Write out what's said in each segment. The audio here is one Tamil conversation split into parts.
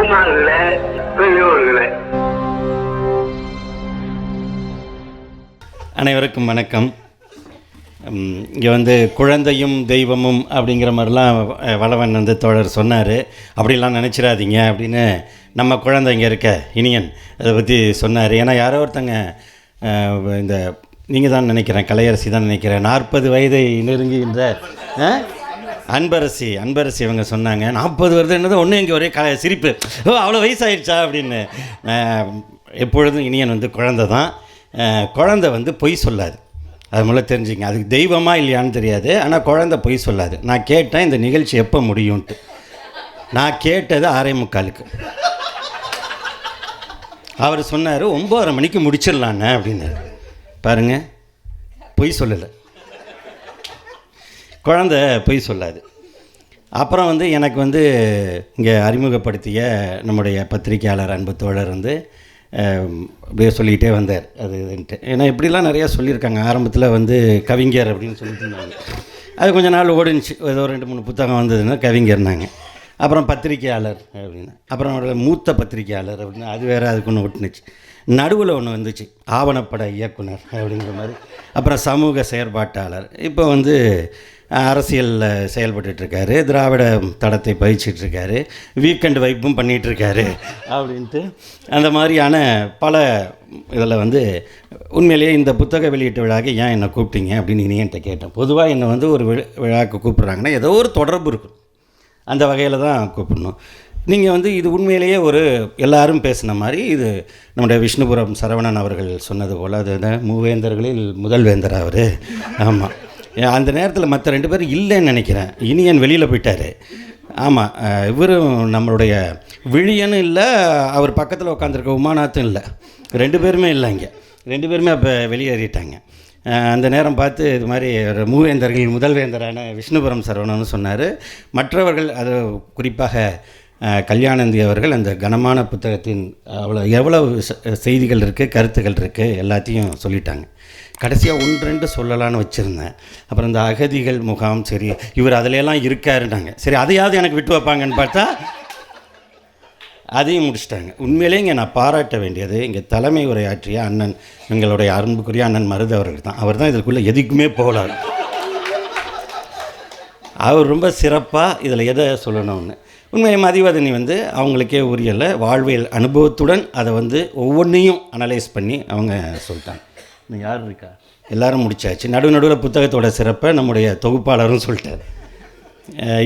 தாய்மார்களே, பெரியோர்களே, அனைவருக்கும் வணக்கம். இங்கே வந்து குழந்தையும் தெய்வமும் அப்படிங்கிற மாதிரிலாம் வளவன் வந்து தோழர் சொன்னார். அப்படிலாம் நினச்சிடாதீங்க அப்படின்னு நம்ம குழந்தை இங்கே இருக்க இனியன் அதை பற்றி சொன்னார். ஏன்னா யாரோ ஒருத்தங்க இந்த நீங்கள் தான் நினைக்கிறேன், கலையரசி தான் நினைக்கிறேன், 40 வயதை நெருங்குகின்ற அன்பரசி இவங்க சொன்னாங்க 40 வருது என்னது ஒன்று இங்கே ஒரே சிரிப்பு, ஓ அவ்வளோ வயசாகிடுச்சா அப்படின்னு. எப்பொழுதும் இனியன் வந்து குழந்தை தான். குழந்தை வந்து பொய் சொல்லாது, அது முதல்ல தெரிஞ்சுங்க. அதுக்கு தெய்வமாக இல்லையான்னு தெரியாது, ஆனால் குழந்தை பொய் சொல்லாது. நான் கேட்டேன் இந்த நிகழ்ச்சி எப்போ முடியும்ன்ட்டு. நான் கேட்டது 6:45. அவர் சொன்னார் 9:30 மணிக்கு முடிச்சிடலான்னு அப்படின்னு. பாருங்கள், பொய் சொல்லலை, குழந்தை பொய் சொல்லாது. அப்புறம் வந்து எனக்கு வந்து இங்கே அறிமுகப்படுத்திய நம்முடைய பத்திரிகையாளர் அன்பு தோழர் வந்து அப்படியே சொல்லிக்கிட்டே வந்தார் அது இதுன்ட்டு. ஏன்னா இப்படிலாம் நிறையா சொல்லியிருக்காங்க. ஆரம்பத்தில் வந்து கவிஞர் அப்படின்னு சொல்லிட்டு இருந்தாங்க, அது கொஞ்சம் நாள் ஓடிச்சு. ஏதோ 2-3 புத்தகம் வந்ததுன்னா கவிஞர்னாங்க. அப்புறம் பத்திரிகையாளர் அப்படின்னு, அப்புறம் அவரோட மூத்த பத்திரிகையாளர் அப்படின்னு, அது வேறு அதுக்கு ஒன்று ஒட்டுனுச்சு. நடுவில் ஒன்று வந்துச்சு ஆவணப்பட இயக்குனர் அப்படிங்கிற மாதிரி. அப்புறம் சமூக செயற்பாட்டாளர். இப்போ வந்து அரசியலில் செயல்பட்டுருக்காரு, திராவிட தடத்தை பயிற்சிட்ருக்காரு, வீக்கெண்ட் வைப்பும் பண்ணிகிட்ருக்காரு அப்படின்ட்டு. அந்த மாதிரியான பல இதில் வந்து உண்மையிலேயே இந்த புத்தக வெளியீட்டு விழாக்கு ஏன் என்னை கூப்பிட்டீங்க அப்படின்னு இனியன்ட்ட கேட்டேன். பொதுவாக என்னை வந்து ஒரு விழாவுக்கு கூப்பிட்றாங்கன்னா ஏதோ ஒரு தொடர்பு இருக்கும், அந்த வகையில் தான் கூப்பிடணும். நீங்கள் வந்து இது உண்மையிலேயே ஒரு எல்லாரும் பேசின மாதிரி, இது நம்முடைய விஷ்ணுபுரம் சரவணன் அவர்கள் சொன்னது போல், அது மூவேந்தர்களில் முதல் வேந்தர் அவர். ஆமாம், அந்த நேரத்தில் மற்ற 2 பேரும் இல்லைன்னு நினைக்கிறேன். இனியன் வெளியில் போயிட்டார். ஆமாம், இவரும் நம்மளுடைய விழியனும் இல்லை, அவர் பக்கத்தில் உட்காந்துருக்க உமாநாத்தும் இல்லை, 2 பேருமே இல்லை. இங்கே 2 பேருமே அப்போ வெளியேறிட்டாங்க. அந்த நேரம் பார்த்து இது மாதிரி மூவேந்தர்கள் முதல் வேந்தரான விஷ்ணுபுரம் சரவணன்னு சொன்னார். மற்றவர்கள், அது குறிப்பாக கல்யாணந்தி அவர்கள் அந்த கனமான புத்தகத்தின் எவ்வளவு செய்திகள் இருக்குது, கருத்துக்கள் இருக்குது, எல்லாத்தையும் சொல்லிட்டாங்க. கடைசியாக 1-2 சொல்லலான்னு வச்சுருந்தேன். அப்புறம் இந்த அகதிகள் முகாம், சரி இவர் அதிலெல்லாம் இருக்காருன்னாங்க. சரி அதையாவது எனக்கு விட்டு வைப்பாங்கன்னு பார்த்தா அதையும் முடிச்சிட்டாங்க. உண்மையிலே இங்கே நான் பாராட்ட வேண்டியது இங்கே தலைமை உரையாற்றிய அண்ணன், எங்களுடைய அன்புக்குரிய அண்ணன் மருது அவர்கள் தான். அவர் தான் இதற்குள்ளே எதுக்குமே போகலார். அவர் ரொம்ப சிறப்பாக இதில் எதை சொல்லணும்னு. உண்மையை மதிவதனி வந்து அவங்களுக்கே உரியலை வாழ்வியல் அனுபவத்துடன் அதை வந்து ஒவ்வொன்றையும் அனலைஸ் பண்ணி அவங்க சொல்லிட்டாங்க. இன்னும் யார் இருக்கா? எல்லோரும் முடிச்சாச்சு. நடுவில் புத்தகத்தோட சிறப்பை நம்முடைய தொகுப்பாளரும் சொல்லிட்டார்.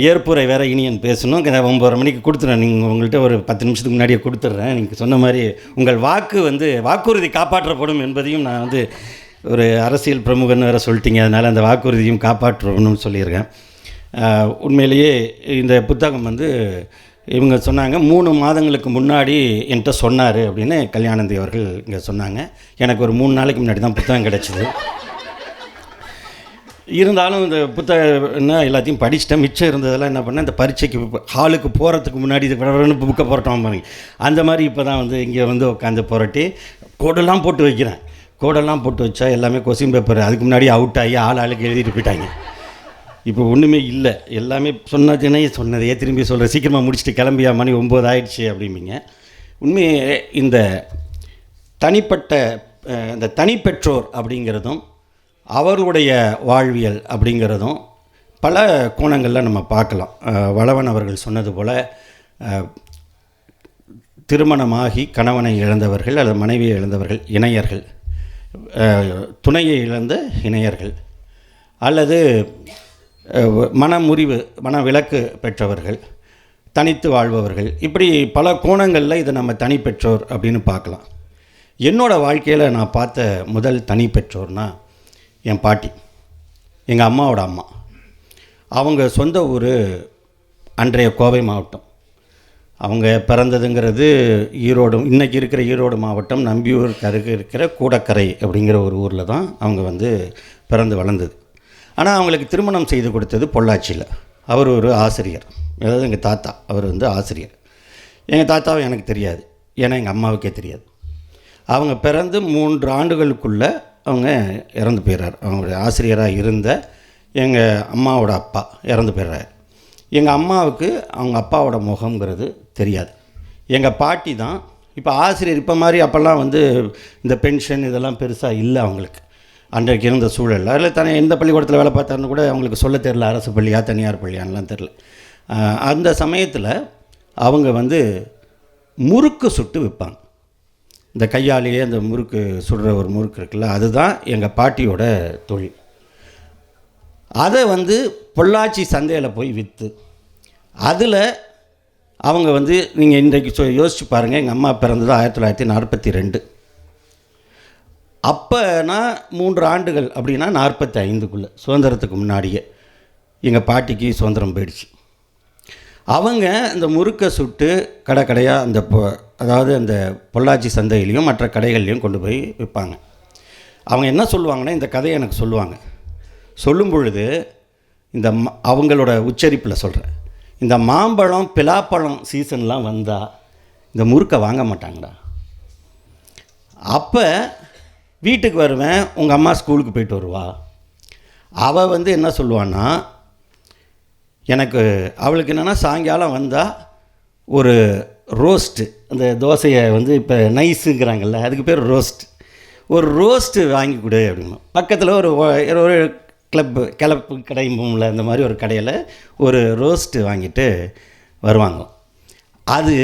ஏற்புரை வேறு இனியன் பேசணும். 9:30 மணிக்கு கொடுத்துட்றேன். நீங்கள் உங்கள்கிட்ட ஒரு 10 நிமிஷத்துக்கு முன்னாடியே கொடுத்துட்றேன். நீங்கள் சொன்ன மாதிரி உங்கள் வாக்கு வந்து வாக்குறுதி காப்பாற்றப்படும் என்பதையும் நான் வந்து ஒரு அரசியல் பிரமுகன்னு வேறு சொல்லிட்டீங்க, அதனால் அந்த வாக்குறுதியும் காப்பாற்றணும்னு சொல்லியிருக்கேன். உண்மையிலேயே இந்த புத்தகம் வந்து இவங்க சொன்னாங்க 3 மாதங்களுக்கு முன்னாடி என்கிட்ட சொன்னார் அப்படின்னு கல்யாணந்தி அவர்கள் இங்கே சொன்னாங்க. எனக்கு ஒரு 3 நாளைக்கு முன்னாடி தான் புத்தகம் கிடச்சிது. இருந்தாலும் இந்த புத்தகம் எல்லாத்தையும் படிச்சுட்டேன். மிச்சம் இருந்ததெல்லாம் என்ன பண்ணேன், இந்த பரீட்சைக்கு ஹாலுக்கு போகிறதுக்கு முன்னாடி இது புக்கை புரட்டோம் பாருங்க, அந்த மாதிரி இப்போ தான் வந்து இங்கே வந்து உட்காந்து புரட்டி கோடெல்லாம் போட்டு வைக்கிறேன். கோடெல்லாம் போட்டு வச்சா எல்லாமே கொஸ்டின் பேப்பர் அதுக்கு முன்னாடி அவுட் ஆகி ஆளுக்கு எழுதிட்டு போயிட்டாங்க. இப்போ ஒன்றுமே இல்லை, எல்லாமே சொன்னதையே திரும்பி சொல்கிறேன். சீக்கிரமாக முடிச்சுட்டு கிளம்பியா, மணி 9 ஆயிடுச்சு அப்படிம்பிங்க. உண்மையே இந்த தனிப்பட்ட இந்த தனிப்பெற்றோர் அப்படிங்கிறதும் அவர்களுடைய வாழ்வியல் அப்படிங்கிறதும் பல கோணங்களில் நம்ம பார்க்கலாம். வளவன் அவர்கள் சொன்னது போல் திருமணமாகி கணவனை இழந்தவர்கள் அல்லது மனைவியை இழந்தவர்கள் இணையர்கள், துணையை இழந்த இணையர்கள், அல்லது மனமுறிவு மனவிலக்கு பெற்றவர்கள், தனித்து வாழ்பவர்கள், இப்படி பல கோணங்களில் இதை நம்ம தனிப்பெற்றோர் அப்படின்னு பார்க்கலாம். என்னோடய வாழ்க்கையில் நான் பார்த்த முதல் தனிப்பெற்றோர்னால் என் பாட்டி, எங்கள் அம்மாவோட அம்மா. அவங்க சொந்த ஊர் அன்றைய கோவை மாவட்டம். அவங்க பிறந்ததுங்கிறது ஈரோடு, இன்றைக்கி இருக்கிற ஈரோடு மாவட்டம் நம்பியூருக்கு அருகே இருக்கிற கூடக்கரை அப்படிங்கிற ஒரு ஊரில் தான் அவங்க வந்து பிறந்து வளர்ந்தது. ஆனால் அவங்களுக்கு திருமணம் செய்து கொடுத்தது பொள்ளாச்சியில். அவர் ஒரு ஆசிரியர், அதாவது எங்கள் தாத்தா அவர் வந்து ஆசிரியர். எங்கள் தாத்தாவை எனக்கு தெரியாது, ஏன்னா எங்கள் அம்மாவுக்கே தெரியாது. அவங்க பிறந்து 3 ஆண்டுகளுக்குள்ளே அவங்க இறந்து போயிடுறார். அவங்களுடைய ஆசிரியராக இருந்த எங்கள் அம்மாவோட அப்பா இறந்து போயிடுறார். எங்கள் அம்மாவுக்கு அவங்க அப்பாவோட முகங்கிறது தெரியாது. எங்கள் பாட்டி தான் இப்போ ஆசிரியர். இப்போ மாதிரி அப்போல்லாம் வந்து இந்த பென்ஷன் இதெல்லாம் பெருசாக இல்லை அவங்களுக்கு அன்றைக்கு இருந்த சூழலில். அதில் தானே எந்த பள்ளிக்கூடத்தில் வேலை பார்த்தாருன்னு கூட அவங்களுக்கு சொல்ல தெரில, அரசு பள்ளியா தனியார் பள்ளியான்லாம் தெரில. அந்த சமயத்தில் அவங்க வந்து முறுக்கு சுட்டு விற்பாங்க. இந்த கையாலேயே அந்த முறுக்கு சுடுற ஒரு முறுக்கு இருக்குல்ல, அதுதான் எங்கள் பாட்டியோட தொழில். அதை வந்து பொள்ளாச்சி சந்தையில் போய் விற்று அதில் அவங்க வந்து நீங்கள் இன்றைக்கு யோசிச்சு பாருங்கள், எங்கள் அம்மா பிறந்தது 1942. அப்போ நான் 3 ஆண்டுகள் அப்படின்னா 45க்குள்ளே சுதந்திரத்துக்கு முன்னாடியே எங்கள் பாட்டிக்கு சுதந்திரம் போயிடுச்சு. அவங்க இந்த முறுக்கை சுட்டு கடையாக அந்த அதாவது அந்த பொள்ளாச்சி சந்தையிலையும் மற்ற கடைகள்லையும் கொண்டு போய் விற்பாங்க. அவங்க என்ன சொல்லுவாங்கன்னா, இந்த கதையை எனக்கு சொல்லுவாங்க. சொல்லும் பொழுது இந்த அவங்களோட உச்சரிப்பில் சொல்கிறேன், இந்த மாம்பழம் பிலாப்பழம் சீசன்லாம் வந்தால் இந்த முறுக்கை வாங்க மாட்டாங்கடா. அப்போ வீட்டுக்கு வருவேன், உங்கள் அம்மா ஸ்கூலுக்கு போயிட்டு வருவா. அவள் வந்து என்ன சொல்லுவான்னா, அவளுக்கு என்னென்னா சாயங்காலம் வந்தால் ஒரு ரோஸ்ட்டு, அந்த தோசையை வந்து இப்போ நைஸுங்கிறாங்கல்ல, அதுக்கு பேர் ரோஸ்ட், ஒரு ரோஸ்ட்டு வாங்கி கொடு அப்படின்னா. பக்கத்தில் ஒரு கிளப்பு கடைம்பும்ல இந்த மாதிரி ஒரு கடையில் ஒரு ரோஸ்ட்டு வாங்கிட்டு வருவாங்க. அது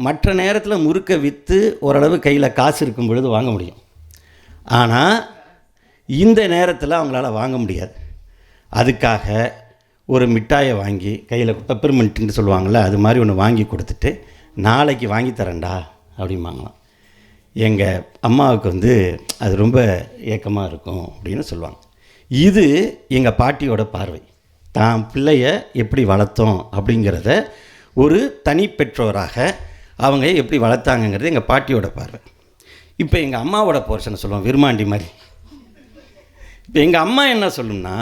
மற்ற நேரத்தில் முறுக்க விற்று ஓரளவு கையில் காசு இருக்கும் பொழுது வாங்க முடியும். ஆனால் இந்த நேரத்தில் அவங்களால வாங்க முடியாது. அதுக்காக ஒரு மிட்டாயை வாங்கி கையில் பெப்பர்மெண்ட்டுன்னு சொல்லுவாங்கள்ல, அது மாதிரி ஒன்று வாங்கி கொடுத்துட்டு நாளைக்கு வாங்கி தரேன்டா அப்படிம்பாங்களாம். எங்கள் அம்மாவுக்கு வந்து அது ரொம்ப ஏக்கமாக இருக்கும் அப்படின்னு சொல்லுவாங்க. இது எங்கள் பாட்டியோட பார்வை. தான் பிள்ளைய எப்படி வளர்த்தோம் அப்படிங்கிறத ஒரு தனி பெற்றோராக அவங்க எப்படி வளர்த்தாங்கங்கிறது எங்கள் பாட்டியோட பார்வை. இப்போ எங்கள் அம்மாவோட போர்ஷனை சொல்லுவோம், விருமாண்டி மாதிரி. இப்போ எங்கள் அம்மா என்ன சொல்லுன்னா,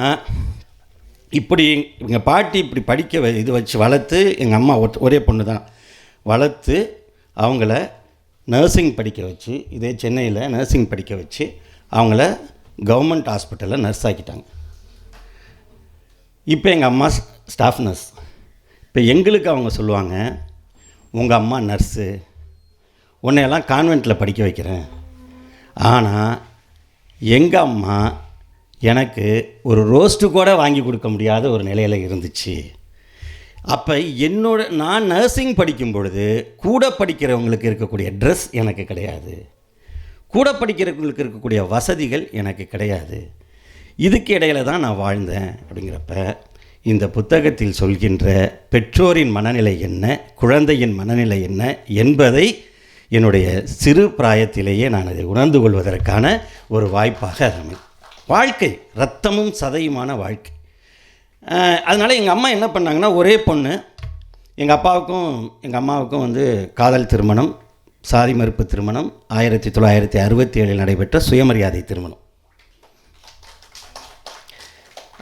இப்படி எங்கள் பாட்டி இப்படி படிக்க இது வச்சு வளர்த்து, எங்கள் அம்மா ஒரே பொண்ணு தான் வளர்த்து அவங்கள நர்சிங் படிக்க வச்சு, இதே சென்னையில் நர்சிங் படிக்க வச்சு அவங்கள கவர்மெண்ட் ஹாஸ்பிட்டலில் நர்ஸ் ஆக்கிட்டாங்க. இப்போ எங்கள் அம்மா ஸ்டாஃப் நர்ஸ். இப்போ எங்களுக்கு அவங்க சொல்லுவாங்க, உங்கள் அம்மா நர்ஸு, உன்னையெல்லாம் கான்வெண்ட்டில் படிக்க வைக்கிறேன். ஆனால் எங்கள் அம்மா எனக்கு ஒரு ரோஸ்ட்டு கூட வாங்கி கொடுக்க முடியாத ஒரு நிலையில் இருந்துச்சு. அப்போ நான் நர்சிங் படிக்கும் பொழுது கூட படிக்கிறவங்களுக்கு இருக்கக்கூடிய ட்ரெஸ் எனக்கு கிடையாது, கூட படிக்கிறவங்களுக்கு இருக்கக்கூடிய வசதிகள் எனக்கு கிடையாது. இதுக்கு இடையில் தான் நான் வாழ்ந்தேன். அப்படிங்கிறப்ப இந்த புத்தகத்தில் சொல்கின்ற பெற்றோரின் மனநிலை என்ன, குழந்தையின் மனநிலை என்ன என்பதை என்னுடைய சிறு பிராயத்திலேயே நான் அதை உணர்ந்து கொள்வதற்கான ஒரு வாய்ப்பாக அது வாழ்க்கை இரத்தமும் சதையுமான வாழ்க்கை. அதனால் எங்கள் அம்மா என்ன பண்ணாங்கன்னா, ஒரே பொண்ணு. எங்கள் அப்பாவுக்கும் எங்கள் அம்மாவுக்கும் வந்து காதல் திருமணம், சாதி மறுப்பு திருமணம், 1967 நடைபெற்ற சுயமரியாதை திருமணம்.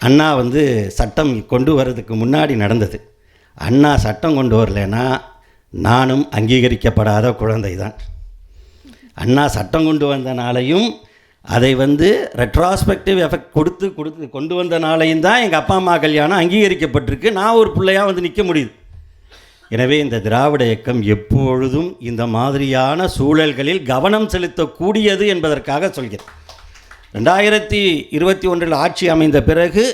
அண்ணா வந்து சட்டம் கொண்டு வர்றதுக்கு முன்னாடி நடந்தது. அண்ணா சட்டம் கொண்டு வரலைன்னா நானும் அங்கீகரிக்கப்படாத குழந்தை தான். அண்ணா சட்டம் கொண்டு வந்தனாலையும் அதை வந்து ரெட்ராஸ்பெக்டிவ் எஃபெக்ட் கொண்டு வந்தனாலையும் தான் எங்கள் அப்பா அம்மா கல்யாணம் அங்கீகரிக்கப்பட்டிருக்கு. நான் ஒரு பிள்ளையாக வந்து நிற்க முடியுது. எனவே இந்த திராவிட இயக்கம் எப்பொழுதும் இந்த மாதிரியான சூழல்களில் கவனம் செலுத்தக்கூடியது என்பதற்காக சொல்கிறேன். 2021 ஆட்சி அமைந்த பிறகு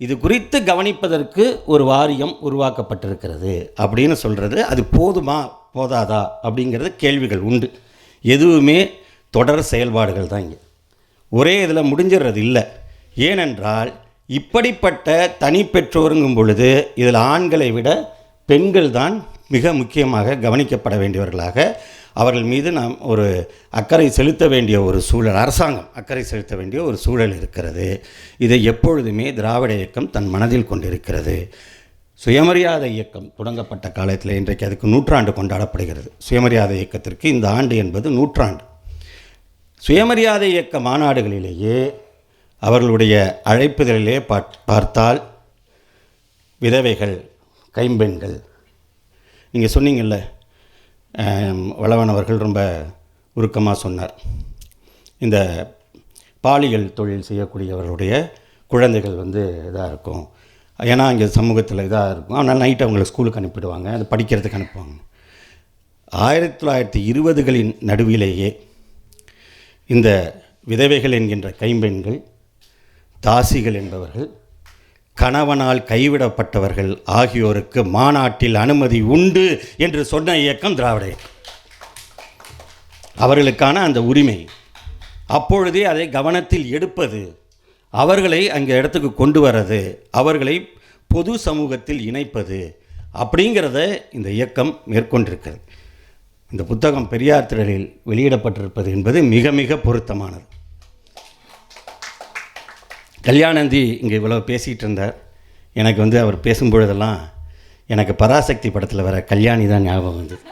இது குறித்து கவனிப்பதற்கு ஒரு வாரியம் உருவாக்கப்பட்டிருக்கிறது அப்படின்னு சொல்கிறது. அது போதுமா போதாதா அப்படிங்கிறது கேள்விகள் உண்டு. எதுவுமே தொடர் செயல்பாடுகள் தான். இங்கே ஒரே இதில் முடிஞ்சிடுறது இல்லை. ஏனென்றால் இப்படிப்பட்ட தனி பெற்றோருங்கும் பொழுது இதில் ஆண்களை விட பெண்கள் தான் மிக முக்கியமாக கவனிக்கப்பட வேண்டியவர்களாக, அவர்கள் மீது நாம் ஒரு அக்கறை செலுத்த வேண்டிய ஒரு சூழல், அரசாங்கம் அக்கறை செலுத்த வேண்டிய ஒரு சூழல் இருக்கிறது. இதை எப்பொழுதுமே திராவிட இயக்கம் தன் மனதில் கொண்டிருக்கிறது. சுயமரியாதை இயக்கம் தொடங்கப்பட்ட காலத்தில் இன்றைக்கு அதுக்கு 100 ஆண்டு கொண்டாடப்படுகிறது. சுயமரியாதை இயக்கத்திற்கு இந்த ஆண்டு என்பது 100 ஆண்டு. சுயமரியாதை இயக்க மாநாடுகளிலேயே அவர்களுடைய அழைப்புதலிலே பார்த்தால் விதவைகள், கைம்பெண்கள், நீங்கள் சொன்னீங்கள்ல, வளவன் அவர்கள் ரொம்ப உருக்கமாக சொன்னார். இந்த பாலியல் தொழில் செய்யக்கூடியவர்களுடைய குழந்தைகள் வந்து இதாக இருக்கும், ஏன்னா இங்கே சமூகத்தில் இதாக இருக்கும். ஆனால் நைட்டு அவங்களை ஸ்கூலுக்கு அனுப்பிடுவாங்க, அது படிக்கிறதுக்கு அனுப்புவாங்க. 1920களின் நடுவிலேயே இந்த விதவைகள் என்கின்ற கைம்பெண்கள், தாசிகள் என்பவர்கள், கணவனால் கைவிடப்பட்டவர்கள் ஆகியோருக்கு மாநாட்டில் அனுமதி உண்டு என்று சொன்ன இயக்கம் திராவிட இயக்கம். அவர்களுக்கான அந்த உரிமை அப்பொழுதே அதை கவனத்தில் எடுப்பது, அவர்களை அங்கே இடத்துக்கு கொண்டு வர்றது, அவர்களை பொது சமூகத்தில் இணைப்பது அப்படிங்கிறத இந்த இயக்கம் மேற்கொண்டிருக்கிறது. இந்த புத்தகம் பெரியார் திடலில் வெளியிடப்பட்டிருப்பது என்பது மிக மிக பொருத்தமானது. கல்யாணந்தி இங்கே இவ்வளோ பேசிகிட்டு இருந்தார். எனக்கு அவர் பேசும்பொழுதெல்லாம் எனக்கு பராசக்தி படத்தில் வர கல்யாணி தான் ஞாபகம் வந்தது.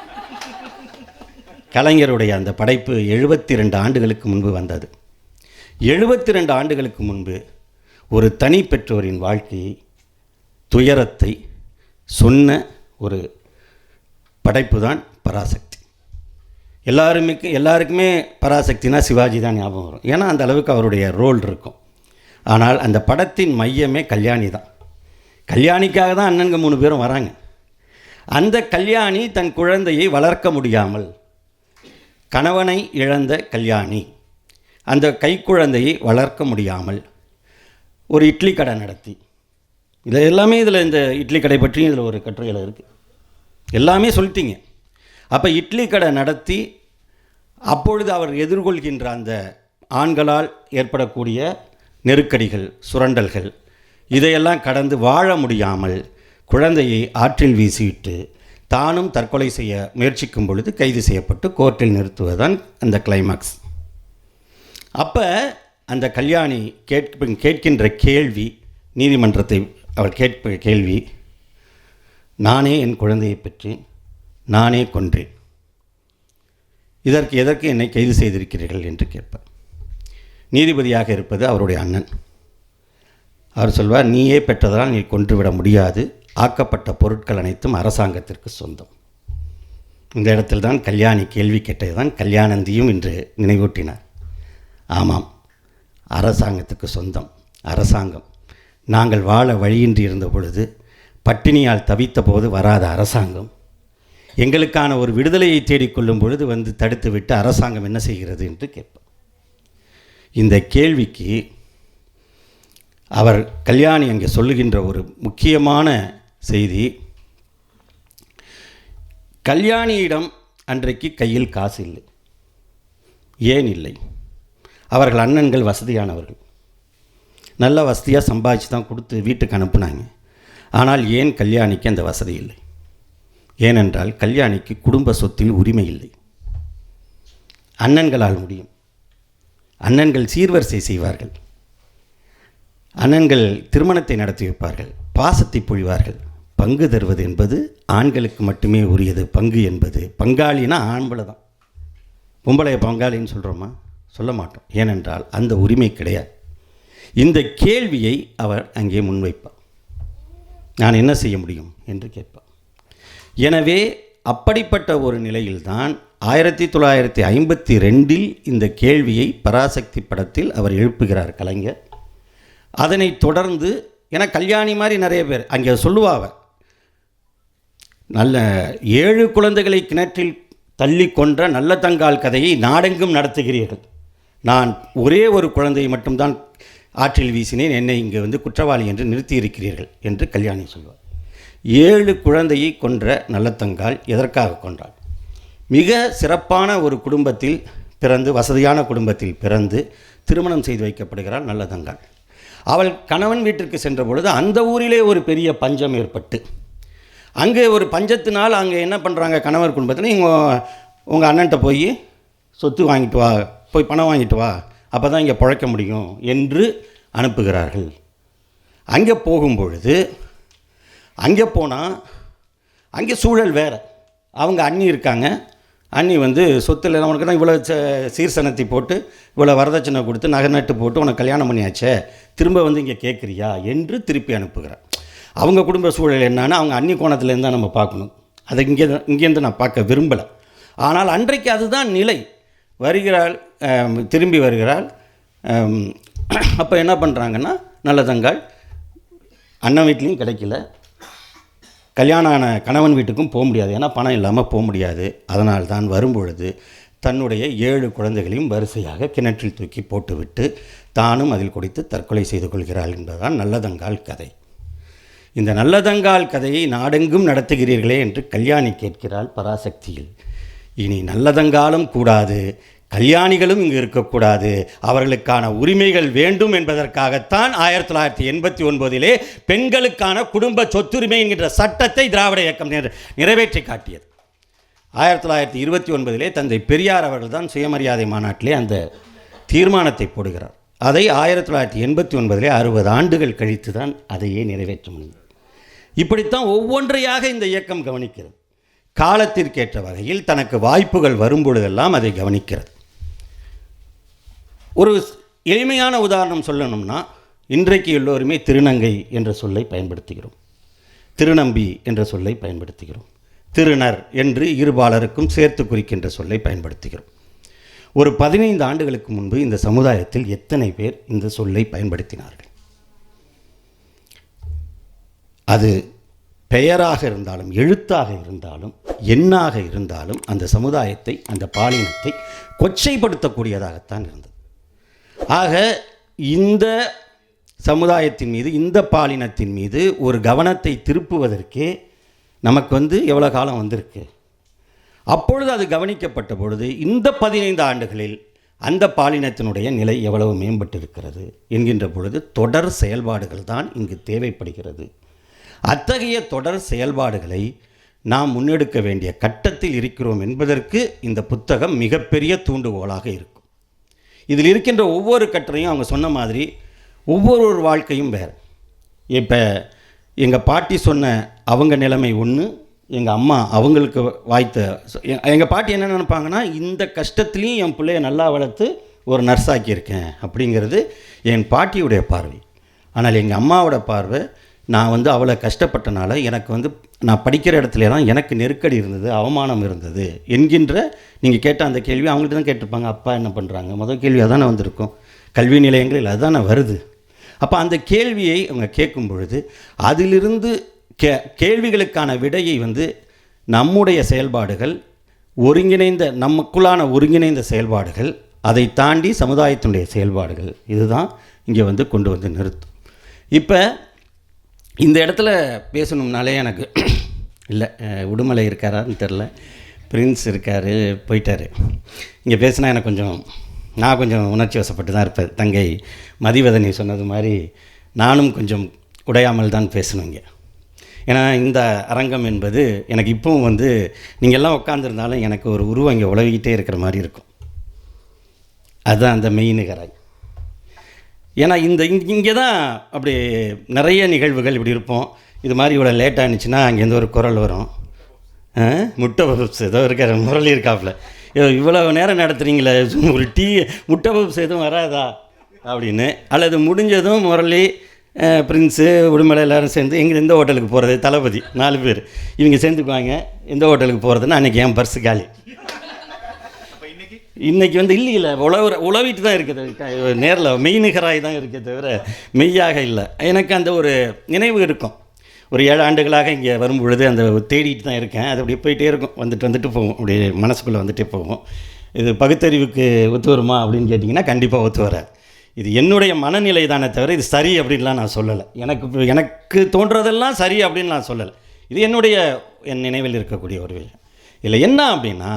கலைஞருடைய அந்த படைப்பு 72 ஆண்டுகளுக்கு முன்பு வந்தது. 72 ஆண்டுகளுக்கு முன்பு ஒரு தனி பெற்றோரின் வாழ்க்கையை, துயரத்தை சொன்ன ஒரு படைப்பு தான் பராசக்தி. எல்லாருக்குமே பராசக்தினா சிவாஜி தான் ஞாபகம் வரும். ஏன்னா அந்த அளவுக்கு அவருடைய ரோல் இருக்கும். ஆனால் அந்த படத்தின் மையமே கல்யாணி தான். கல்யாணிக்காக தான் அண்ணனுங்க 3 பேரும் வராங்க. அந்த கல்யாணி தன் குழந்தையை வளர்க்க முடியாமல், கணவனை இழந்த கல்யாணி அந்த கைக்குழந்தையை வளர்க்க முடியாமல் ஒரு இட்லி கடை நடத்தி, இதில் எல்லாமே இந்த இட்லி கடை பற்றியும் இதில் ஒரு கட்டுரையில் இருக்குது. எல்லாமே சொல்லிட்டீங்க. அப்போ இட்லி கடை நடத்தி அப்பொழுது அவர் எதிர்கொள்கின்ற அந்த ஆண்களால் ஏற்படக்கூடிய நெருக்கடிகள், சுரண்டல்கள், இதையெல்லாம் கடந்து வாழ முடியாமல் குழந்தையை ஆற்றில் வீசிவிட்டு தானும் தற்கொலை செய்ய முயற்சிக்கும் பொழுது கைது செய்யப்பட்டு கோர்ட்டில் நிறுத்துவதுதான் அந்த கிளைமாக்ஸ். அப்போ அந்த கல்யாணி கேட்கின்ற கேள்வி, நீதிமன்றத்தை அவள் கேட்ப கேள்வி, நானே என் குழந்தையை பெற்றேன், நானே கொன்றேன், எதற்கு என்னை கைது செய்திருக்கிறீர்கள் என்று கேட்பார். நீதிபதியாக இருப்பது அவருடைய அண்ணன். அவர் சொல்வார், நீயே பெற்றதால் நீ கொன்றுவிட முடியாது, ஆக்கப்பட்ட பொருட்கள் அனைத்தும் அரசாங்கத்திற்கு சொந்தம். இந்த இடத்தில் தான் கல்யாணி கேள்வி கேட்டது தான் கல்யாணந்தியும் இன்று நினைவூட்டினார். ஆமாம், அரசாங்கத்துக்கு சொந்தம். அரசாங்கம் நாங்கள் வாழ வழியின்றி இருந்த பொழுது, பட்டினியால் தவித்த போது வராத அரசாங்கம் எங்களுக்கான ஒரு விடுதலையை தேடிக்கொள்ளும் பொழுது வந்து தடுத்து விட்டு அரசாங்கம் என்ன செய்கிறது என்று கேட்பார். இந்த கேள்விக்கு அவர் கல்யாணி அங்கே சொல்லுகின்ற ஒரு முக்கியமான செய்தி, கல்யாணியிடம் அன்றைக்கு கையில் காசு இல்லை. ஏன் இல்லை? அவர்கள் அண்ணன்கள் வசதியானவர்கள், நல்ல வசதியாக சம்பாதிச்சு தான் கொடுத்து வீட்டுக்கு அனுப்புனாங்க. ஆனால் ஏன் கல்யாணிக்கு அந்த வசதி இல்லை? ஏனென்றால் கல்யாணிக்கு குடும்ப சொத்தில் உரிமை இல்லை. அண்ணன்களால் முடியும். அண்ணன்கள் சீர்வரிசை செய்வார்கள், அண்ணன்கள் திருமணத்தை நடத்தி வைப்பார்கள், பாசத்தை பொழிவார்கள். பங்கு தருவது என்பது ஆண்களுக்கு மட்டுமே உரியது. பங்கு என்பது, பங்காளினா ஆம்பளை தான். பொம்பளைய பங்காளின்னு சொல்கிறோமா? சொல்ல மாட்டோம். ஏனென்றால் அந்த உரிமை கிடையாது. இந்த கேள்வியை அவர் அங்கே முன்வைப்பார். நான் என்ன செய்ய முடியும் என்று கேட்பார். எனவே அப்படிப்பட்ட ஒரு நிலையில்தான் 1952 இந்த கேள்வியை பராசக்தி படத்தில் அவர் எழுப்புகிறார் கலைஞர். அதனை தொடர்ந்து, ஏன்னா கல்யாணி மாதிரி நிறைய பேர் அங்கே சொல்லுவாங்க, நல்ல 7 குழந்தைகளை கிணற்றில் தள்ளி கொன்ற நல்ல தங்கால் கதையை நாடெங்கும் நடத்துகிறீர்கள், நான் ஒரே ஒரு குழந்தையை மட்டும்தான் ஆற்றில் வீசினேன், என்னை இங்கே வந்து குற்றவாளி என்று நிறுத்தியிருக்கிறீர்கள் என்று கல்யாணி சொல்வார். 7 குழந்தையை கொன்ற நல்லத்தங்கால் எதற்காக கொன்றாள்? மிக சிறப்பான ஒரு குடும்பத்தில் பிறந்து, வசதியான குடும்பத்தில் பிறந்து திருமணம் செய்து வைக்கப்படுகிறாள் நல்லதங்காள். அவள் கணவன் வீட்டிற்கு சென்ற பொழுது அந்த ஊரிலே ஒரு பெரிய பஞ்சம் ஏற்பட்டு, அங்கே ஒரு பஞ்சத்தினால் அங்கே என்ன பண்ணுறாங்க, கணவர் குடும்பத்தில், உங்கள் அண்ணன்ட்ட போய் சொத்து வாங்கிட்டு வா, போய் பணம் வாங்கிட்டு வா, அப்போ தான் இங்கே பிழைக்க முடியும் என்று அனுப்புகிறார்கள். அங்கே போகும்பொழுது, அங்கே போனால் அங்கே சூழல் வேறு. அவங்க அண்ணி இருக்காங்க. அண்ணி வந்து சொத்தில் உனக்கு தான் இவ்வளோ சீர்சனத்தை போட்டு, இவ்வளோ வரதட்சணை கொடுத்து, நகை நட்டு போட்டு உனக்கு கல்யாணம் பண்ணியாச்சே, திரும்ப வந்து இங்கே கேட்குறியா என்று திருப்பி அனுப்புகிறார். அவங்க குடும்ப சூழல் என்னன்னா, அவங்க அண்ணி கோணத்துலேருந்து தான் நம்ம பார்க்கணும். அதை இங்கேருந்து நான் பார்க்க விரும்பலை. ஆனால் அன்றைக்கு அதுதான் நிலை. வருகிறாள், திரும்பி வருகிறாள். அப்போ என்ன பண்ணுறாங்கன்னா, நல்லதங்காள் அண்ணன் வீட்லேயும் கிடைக்கல, கல்யாணம் ஆன கணவன் வீட்டுக்கும் போக முடியாது, ஏன்னா பணம் இல்லாமல் போக முடியாது. அதனால் தான் வரும்பொழுது தன்னுடைய 7 குழந்தைகளையும் வரிசையாக கிணற்றில் தூக்கி போட்டுவிட்டு தானும் அதில் குடித்து தற்கொலை செய்து கொள்கிறாள் என்பதுதான் நல்லதங்காள் கதை. இந்த நல்லதங்காள் கதையை நாடெங்கும் நடத்துகிறீர்களே என்று கல்யாணி கேட்கிறாள் பராசக்தியில். இனி நல்லதங்காலும் கூடாது, கல்யாணிகளும் இங்கு இருக்கக்கூடாது, அவர்களுக்கான உரிமைகள் வேண்டும் என்பதற்காகத்தான் 1989 பெண்களுக்கான குடும்ப சொத்துரிமை என்கின்ற சட்டத்தை திராவிட இயக்கம் நிறைவேற்றி காட்டியது. 1929 தந்தை பெரியார் அவர்கள் தான் சுயமரியாதை மாநாட்டிலே அந்த தீர்மானத்தை போடுகிறார். அதை 1989 60 ஆண்டுகள் கழித்து தான் அதையே நிறைவேற்ற முடியும். இப்படித்தான் ஒவ்வொன்றையாக இந்த இயக்கம் கவனிக்கிறது. காலத்திற்கேற்ற வகையில் தனக்கு வாய்ப்புகள் வரும்பொழுதெல்லாம் அதை கவனிக்கிறது. ஒரு எளிமையான உதாரணம் சொல்லணும்னா, இன்றைக்கு எல்லோருமே திருநங்கை என்ற சொல்லை பயன்படுத்துகிறோம், திருநம்பி என்ற சொல்லை பயன்படுத்துகிறோம், திருநர் என்று இருபாலருக்கும் சேர்த்து குறிக்கின்ற சொல்லை பயன்படுத்துகிறோம். ஒரு 15 ஆண்டுகளுக்கு முன்பு இந்த சமுதாயத்தில் எத்தனை பேர் இந்த சொல்லை பயன்படுத்தினார்கள்? அது பெயராக இருந்தாலும் எழுத்தாக இருந்தாலும் எண்ணாக இருந்தாலும் அந்த சமுதாயத்தை, அந்த பாலினத்தை கொச்சைப்படுத்தக்கூடியதாகத்தான் இருந்தது. ஆக இந்த சமுதாயத்தின் மீது, இந்த பாலினத்தின் மீது ஒரு கவனத்தை திருப்புவதற்கே நமக்கு எவ்வளோ காலம் வந்திருக்கு. அப்பொழுது அது கவனிக்கப்பட்ட பொழுது இந்த 15 ஆண்டுகளில் அந்த பாலினத்தினுடைய நிலை எவ்வளவு மேம்பட்டிருக்கிறது என்கின்ற பொழுது தொடர் செயல்பாடுகள் தான் இங்கு தேவைப்படுகிறது. அத்தகைய தொடர் செயல்பாடுகளை நாம் முன்னெடுக்க வேண்டிய கட்டத்தில் இருக்கிறோம் என்பதற்கு இந்த புத்தகம் மிகப்பெரிய தூண்டுகோலாக இருக்கும். இதில் இருக்கின்ற ஒவ்வொரு கட்டுரையும் அவங்க சொன்ன மாதிரி ஒவ்வொரு வாழ்க்கையும் வேறு. இப்போ எங்கள் பாட்டி சொன்ன அவங்க நிலைமை ஒன்று, எங்கள் அம்மா அவங்களுக்கு வாய்த்த எங்கள் பாட்டி என்ன நினைப்பாங்கன்னா, இந்த கஷ்டத்துலேயும் என் பிள்ளைய நல்லா வளர்த்து ஒரு நர்ஸாக்கியிருக்கேன் அப்படிங்கிறது என் பாட்டியுடைய பார்வை. ஆனால் எங்கள் அம்மாவோட பார்வை, நான் அவ்வளோ கஷ்டப்பட்டனால எனக்கு நான் படிக்கிற இடத்துல தான் எனக்கு நெருக்கடி இருந்தது, அவமானம் இருந்தது என்கின்ற, நீங்கள் கேட்ட அந்த கேள்வி அவங்கள்ட்ட தான் கேட்டிருப்பாங்க. அப்பா என்ன பண்ணுறாங்க, முதல் கேள்வி அதானே வந்திருக்கும், கல்வி நிலையங்களில் அதுதானே வருது. அப்போ அந்த கேள்வியை அவங்க கேட்கும் பொழுது அதிலிருந்து கேள்விகளுக்கான விடையை நம்முடைய செயல்பாடுகள், ஒருங்கிணைந்த நமக்குள்ளான ஒருங்கிணைந்த செயல்பாடுகள், அதை தாண்டி சமுதாயத்தினுடைய செயல்பாடுகள், இதுதான் இங்கே கொண்டு நிறுத்தும். இப்போ இந்த இடத்துல பேசணும்னாலே எனக்கு இல்லை, உடுமலை இருக்காரான்னு தெரில, பிரின்ஸ் இருக்கார், போயிட்டார். இங்கே பேசினா எனக்கு நான் கொஞ்சம் உணர்ச்சி வசப்பட்டு தான் இருப்பேன். தங்கை மதிவதனி சொன்னது மாதிரி நானும் கொஞ்சம் உடையாமல் தான் பேசணுங்க. ஏன்னா இந்த அரங்கம் என்பது எனக்கு இப்போவும் நீங்கள் எல்லாம் உட்காந்துருந்தாலும் எனக்கு ஒரு உருவம் இங்கே உழவிக்கிட்டே இருக்கிற மாதிரி இருக்கும். அதுதான் அந்த மெய்நிகராய். ஏன்னா இங்கே தான் அப்படி நிறைய நிகழ்வுகள் இப்படி இருப்போம். இது மாதிரி இவ்வளோ லேட்டாக இருந்துச்சுன்னா அங்கேருந்து ஒரு குரல் வரும், முட்டை பப்ஸ் ஏதோ இருக்கிற முரளி இருக்காப்புல, இவ்வளோ நேரம் நடத்துகிறீங்களே, ஒரு முட்டை பப்ஸ் எதுவும் வராதா அப்படின்னு. அல்லது முடிஞ்சதும் முரளி, பிரின்ஸு, உடுமலை எல்லோரும் சேர்ந்து எந்த ஹோட்டலுக்கு போகிறது, தளபதி 4 பேர் இவங்க சேர்ந்துக்குவாங்க. எந்த ஹோட்டலுக்கு போகிறதுன்னா அன்றைக்கி என் பர்ஸு காலி. இன்றைக்கி இல்லை உழவிட்டு தான் இருக்குது, நேரில் மெய்நிகராய் தான் இருக்கே தவிர மெய்யாக இல்லை. எனக்கு அந்த ஒரு நினைவு இருக்கும். ஒரு 7 ஆண்டுகளாக இங்கே வரும்பொழுது அந்த தேடிட்டு தான் இருக்கேன். அது அப்படியே போயிட்டே இருக்கும், வந்துட்டு போகும், அப்படியே மனசுக்குள்ளே வந்துகிட்டே போகும். இது பகுத்தறிவுக்கு ஒத்து வருமா அப்படின்னு கேட்டிங்கன்னா கண்டிப்பாக ஒத்து வராது. இது என்னுடைய மனநிலை தானே தவிர இது சரி அப்படின்லாம் நான் சொல்லலை. எனக்கு தோன்றதெல்லாம் சரி அப்படின்னு நான் சொல்லலை. இது என் நினைவில் இருக்கக்கூடிய ஒரு விஷயம். இல்லை என்ன அப்படின்னா,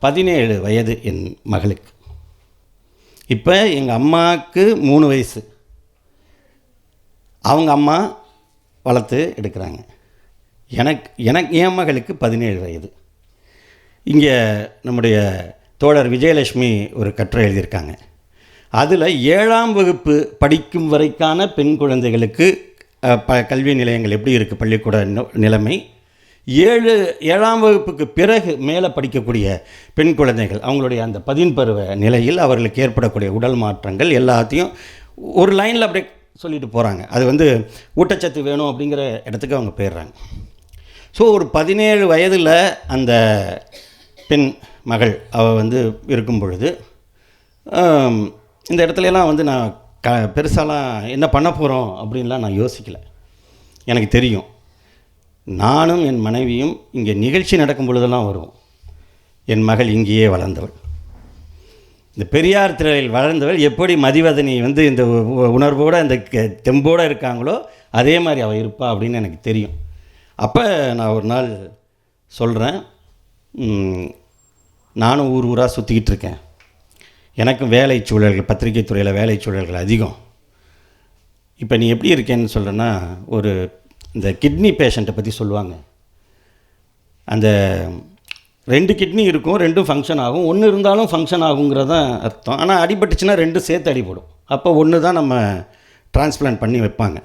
17 வயது என் மகளுக்கு. இப்போ எங்கள் அம்மாவுக்கு 3 வயசு, அவங்க அம்மா வளர்த்து எடுக்கிறாங்க. என் மகளுக்கு 17 வயது. இங்கே நம்முடைய தோழர் விஜயலட்சுமி ஒரு கட்டுரை எழுதியிருக்காங்க. அதில் 7ஆம் வகுப்பு படிக்கும் வரைக்கான பெண் குழந்தைகளுக்கு கல்வி நிலையங்கள் எப்படி இருக்குது, பள்ளிக்கூட நிலைமை, 7ஆம் வகுப்புக்கு பிறகு மேலே படிக்கக்கூடிய பெண் குழந்தைகள் அவங்களுடைய அந்த 10 பருவ நிலையில் அவர்களுக்கு ஏற்படக்கூடிய உடல் மாற்றங்கள் எல்லாத்தையும் ஒரு லைனில் அப்படியே சொல்லிட்டு போகிறாங்க. அது ஊட்டச்சத்து வேணும் அப்படிங்கிற இடத்துக்கு அவங்க போயிடுறாங்க. ஸோ ஒரு 17 வயதில் அந்த பெண் மகள் அவள் இருக்கும் பொழுது இந்த இடத்துலலாம் நான் பெருசாலாம் என்ன பண்ண போகிறோம் அப்படின்லாம் நான் யோசிக்கலை. எனக்கு தெரியும் நானும் என் மனைவியும் இங்கே நிகழ்ச்சி நடக்கும் பொழுதெல்லாம் வருவோம். என் மகள் இங்கேயே வளர்ந்தவள், இந்த பெரியார் திரையில் வளர்ந்தவள். எப்படி மதிவதனி வந்து இந்த உணர்வோடு அந்த தெம்போடு இருக்காங்களோ அதே மாதிரி அவள் இருப்பா அப்படின்னு எனக்கு தெரியும். அப்போ நான் ஒரு நாள் சொல்கிறேன், நானும் ஊர் ஊராக சுற்றிக்கிட்டு இருக்கேன். எனக்கும் வேலை சூழல்கள், பத்திரிகை துறையில் வேலை சூழல்கள் அதிகம். இப்போ நீ எப்படி இருக்கேன்னு சொல்கிறேன்னா, ஒரு இந்த கிட்னி பேஷண்ட்டை பற்றி சொல்லுவாங்க. அந்த 2 கிட்னி இருக்கும், 2ம் ஃபங்க்ஷன் ஆகும். 1 இருந்தாலும் ஃபங்க்ஷன் ஆகுங்கிறது தான் அர்த்தம். ஆனால் அடிபட்டுச்சுன்னா 2 சேர்த்து அடிபடும். அப்போ 1 தான் நம்ம டிரான்ஸ்பிளான்ட் பண்ணி வைப்பாங்க.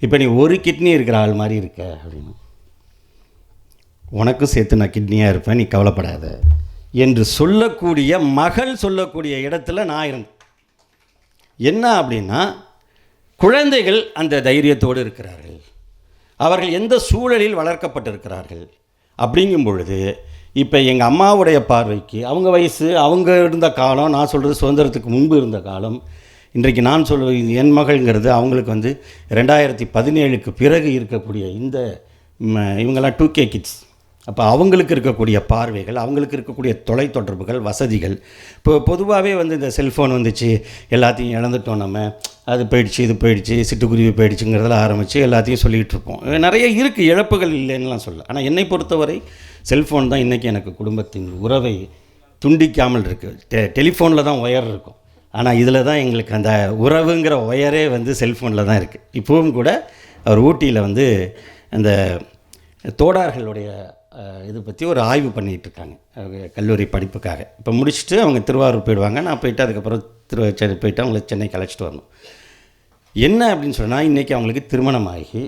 இப்போ நீ 1 கிட்னி இருக்கிற ஆள் மாதிரி இருக்க அப்படின்னு, உனக்கும் சேர்த்து நான் கிட்னியாக இருப்பேன், நீ கவலைப்படாத என்று சொல்லக்கூடிய மகள் சொல்லக்கூடிய இடத்துல நான் இருந்தேன். என்ன அப்படின்னா, குழந்தைகள் அந்த தைரியத்தோடு இருக்கிறார்கள், அவர்கள் எந்த சூழலில் வளர்க்கப்பட்டிருக்கிறார்கள். அப்படிங்கும் பொழுது இப்போ எங்கள் அம்மாவுடைய பார்வைக்கு அவங்க வயசு, அவங்க இருந்த காலம், நான் சொல்கிறது சுதந்திரத்துக்கு முன்பு இருந்த காலம், இன்றைக்கு நான் சொல்வது என் மகள்ங்கிறது அவங்களுக்கு வந்து 2017க்கு பிறகு இருக்கக்கூடிய இந்த இவங்கெல்லாம் 2K கிட்ஸ். அப்போ அவங்களுக்கு இருக்கக்கூடிய பார்வைகள், அவங்களுக்கு இருக்கக்கூடிய தொலைத்தொடர்புகள், வசதிகள். இப்போ பொதுவாகவே வந்து இந்த செல்ஃபோன் வந்துச்சு, எல்லாத்தையும் இழந்துட்டோம் நம்ம, அது போயிடுச்சு, இது போயிடுச்சு, சிட்டுக்குருவி போயிடுச்சுங்கிறதில் ஆரம்பித்து எல்லாத்தையும் சொல்லிகிட்டு இருப்போம். நிறைய இருக்குது, இழப்புகள் இல்லைன்னுலாம் சொல்ல. ஆனால் என்னை பொறுத்தவரை செல்ஃபோன் தான் இன்றைக்கி எனக்கு குடும்பத்தின் உறவை துண்டிக்காமல் இருக்குது. டெலிஃபோனில் தான் ஒயர் இருக்கும், ஆனால் இதில் தான் எங்களுக்கு அந்த உறவுங்கிற ஒயரே வந்து செல்ஃபோனில் தான் இருக்குது. இப்போவும் கூட அவர் ஊட்டியில் வந்து அந்த தோடார்களுடைய இது பற்றி ஒரு ஆய்வு பண்ணிகிட்ருக்காங்க கல்லூரி படிப்புக்காக. இப்போ முடிச்சுட்டு அவங்க திருவாரூர் போயிடுவாங்க. நான் போயிட்டு அதுக்கப்புறம் சென்னை போயிட்டு அவங்கள சென்னைக்கு அழைச்சிட்டு வரணும். என்ன அப்படின்னு சொன்னால், இன்றைக்கி அவங்களுக்கு திருமணம் ஆகி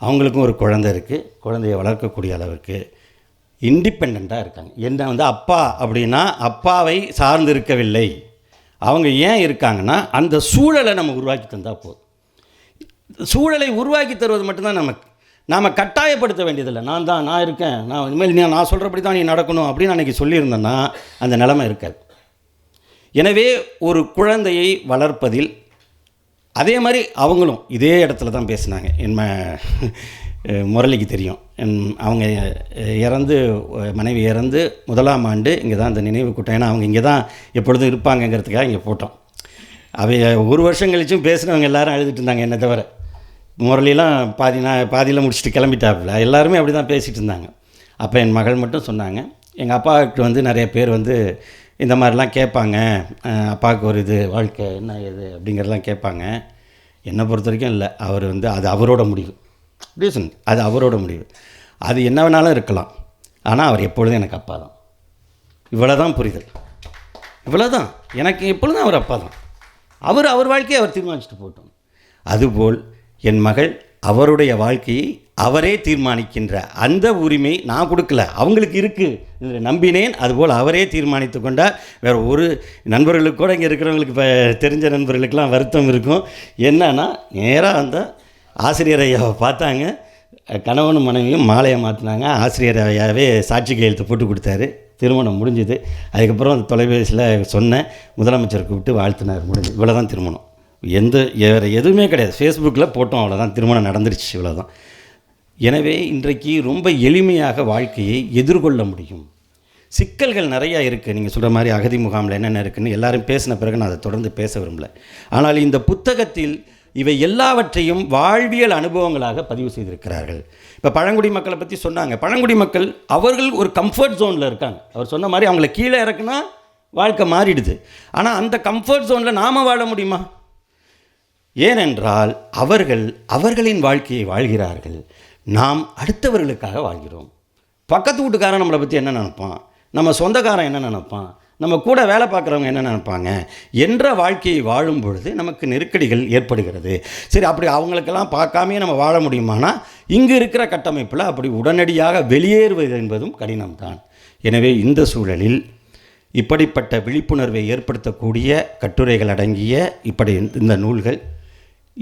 அவங்களுக்கும் ஒரு குழந்தை இருக்குது. குழந்தையை வளர்க்கக்கூடிய அளவுக்கு இண்டிபெண்ட்டாக இருக்காங்க. என்ன வந்து அப்பா அப்படின்னா அப்பாவை சார்ந்து இருக்கவில்லை. அவங்க ஏன் இருக்காங்கன்னா, அந்த சூழலை நம்ம உருவாக்கி தந்தால் போதும். சூழலை உருவாக்கி தருவது மட்டும்தான் நமக்கு. நாம் கட்டாயப்படுத்த வேண்டியதில்லை. நான் இருக்கேன், நான் இனிமேல் நான் சொல்கிறபடி தான் நீ நடக்கணும் அப்படின்னு அன்றைக்கி சொல்லியிருந்தேன்னா அந்த நிலைமை இருக்காது. எனவே ஒரு குழந்தையை வளர்ப்பதில் அதே மாதிரி அவங்களும் இதே இடத்துல தான் பேசினாங்க. முரளிக்கு தெரியும், அவங்க இறந்து, மனைவி இறந்து 1ஆம் ஆண்டு இங்கே தான் அந்த நினைவு கூட்டம். ஏன்னா அவங்க இங்கே தான் எப்பொழுதும் இருப்பாங்கங்கிறதுக்காக இங்கே போட்டோம். ஒரு வருஷம் கழிச்சும் பேசுகிறவங்க எல்லோரும் அழுதுட்டு இருந்தாங்க, என்னை தவிர. முரளிலாம் பாதியில் முடிச்சுட்டு கிளம்பிட்டாப்புல. எல்லாருமே அப்படி தான் பேசிகிட்டு இருந்தாங்க. அப்போ என் மகள் மட்டும் சொன்னாங்க, எங்கள் அப்பாவுக்கு வந்து நிறைய பேர் வந்து இந்த மாதிரிலாம் கேட்பாங்க, அப்பாவுக்கு ஒரு இது வாழ்க்கை என்ன இது அப்படிங்கிறதெல்லாம் கேட்பாங்க. என்னை பொறுத்த வரைக்கும் இல்லை, அவர் வந்து அது அவரோட முடிவு. ரீசன் அது அவரோட முடிவு. அது என்ன வேணாலும் இருக்கலாம், ஆனால் அவர் எப்பொழுதும் எனக்கு அப்பா தான். இவ்வளோ தான் புரிதல், இவ்வளோ தான். எனக்கு எப்பொழுதும் அவர் அப்பா தான். அவர் வாழ்க்கையை அவர் தீர்மானிச்சுட்டு போட்டோம். அதுபோல் என் மகள் அவருடைய வாழ்க்கையை அவரே தீர்மானிக்கின்ற அந்த உரிமை நான் கொடுக்கல, அவங்களுக்கு இருக்குது என்று நம்பினேன். அதுபோல் அவரே தீர்மானித்து கொண்டார். வேறு ஒரு நண்பர்களுக்கு கூட இங்கே இருக்கிறவங்களுக்கு இப்போ தெரிஞ்ச நண்பர்களுக்கெல்லாம் வருத்தம் இருக்கும். என்னன்னா, நேராக அந்த ஆசிரியர் ஐயாவை பார்த்தாங்க, கணவனும் மனைவியும் மாலையை மாற்றினாங்க. ஆசிரியர் ஐயாவே சாட்சி கையெழுத்து போட்டு கொடுத்தாரு. திருமணம் முடிஞ்சுது. அதுக்கப்புறம் அந்த தொலைபேசியில் சொன்னேன், முதலமைச்சர் கூப்பிட்டு வாழ்த்தினார். முடிஞ்சு. இவ்வளோ தான் திருமணம். வேறு எதுவுமே கிடையாது. ஃபேஸ்புக்கில் போட்டோம், அவ்வளோதான், திருமணம் நடந்துருச்சு, இவ்வளோதான். எனவே இன்றைக்கு ரொம்ப எளிமையாக வாழ்க்கையை எதிர்கொள்ள முடியும். சிக்கல்கள் நிறையா இருக்குது. நீங்கள் சொல்கிற மாதிரி அகதி முகாமில் என்னென்ன இருக்குதுன்னு எல்லாரும் பேசின பிறகு நான் அதை தொடர்ந்து பேச விரும்பல. ஆனால் இந்த புத்தகத்தில் இவை எல்லாவற்றையும் வாழ்வியல் அனுபவங்களாக பதிவு செய்திருக்கிறார்கள். இப்போ பழங்குடி மக்களை பற்றி சொன்னாங்க. பழங்குடி மக்கள் அவர்கள் ஒரு கம்ஃபர்ட் ஜோனில் இருக்காங்க. அவர் சொன்ன மாதிரி அவங்கள கீழே இறக்குனா வாழ்க்கை மாறிடுது. ஆனால் அந்த கம்ஃபர்ட் ஜோனில் நாம் வாழ முடியுமா? ஏனென்றால் அவர்கள் அவர்களின் வாழ்க்கையை வாழ்கிறார்கள், நாம் அடுத்தவர்களுக்காக வாழ்கிறோம். பக்கத்து வீட்டுக்காரன் நம்மளை பற்றி என்ன நினைப்பான், நம்ம சொந்தக்காரன் என்ன நினைப்பான், நம்ம கூட வேலை பார்க்குறவங்க என்ன நினைப்பாங்க என்ற வாழ்க்கையை வாழும் பொழுது நமக்கு நெருக்கடிகள் ஏற்படுகிறது. சரி, அப்படி அவங்களுக்கெல்லாம் பார்க்காமே நம்ம வாழ முடியுமானா இங்கு இருக்கிற கட்டமைப்பில் அப்படி உடனடியாக வெளியேறுவது என்பதும் கடினம்தான். எனவே இந்த சூழலில் இப்படிப்பட்ட விழிப்புணர்வை ஏற்படுத்தக்கூடிய கட்டுரைகள் அடங்கிய இப்படி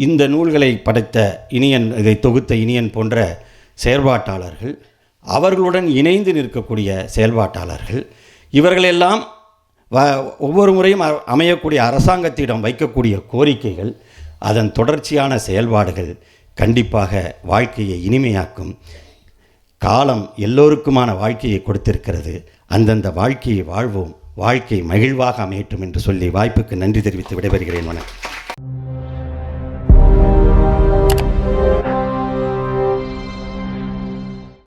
இந்த நூல்களை படைத்த இனியன், இதை தொகுத்த இனியன் போன்ற செயல்பாட்டாளர்கள், அவர்களுடன் இணைந்து நிற்கக்கூடிய செயல்பாட்டாளர்கள், இவர்களெல்லாம் ஒவ்வொரு முறையும் அமையக்கூடிய அரசாங்கத்திடம் வைக்கக்கூடிய கோரிக்கைகள், அதன் தொடர்ச்சியான செயல்பாடுகள் கண்டிப்பாக வாழ்க்கையை இனிமையாக்கும். காலம் எல்லோருக்குமான வாழ்க்கையை கொடுத்திருக்கிறது. அந்தந்த வாழ்க்கையை வாழ்வோம், வாழ்க்கை மகிழ்வாக அமையட்டும் என்று சொல்லி வாய்ப்புக்கு நன்றி தெரிவித்து விடைபெறுகிறேன். வணக்கம்.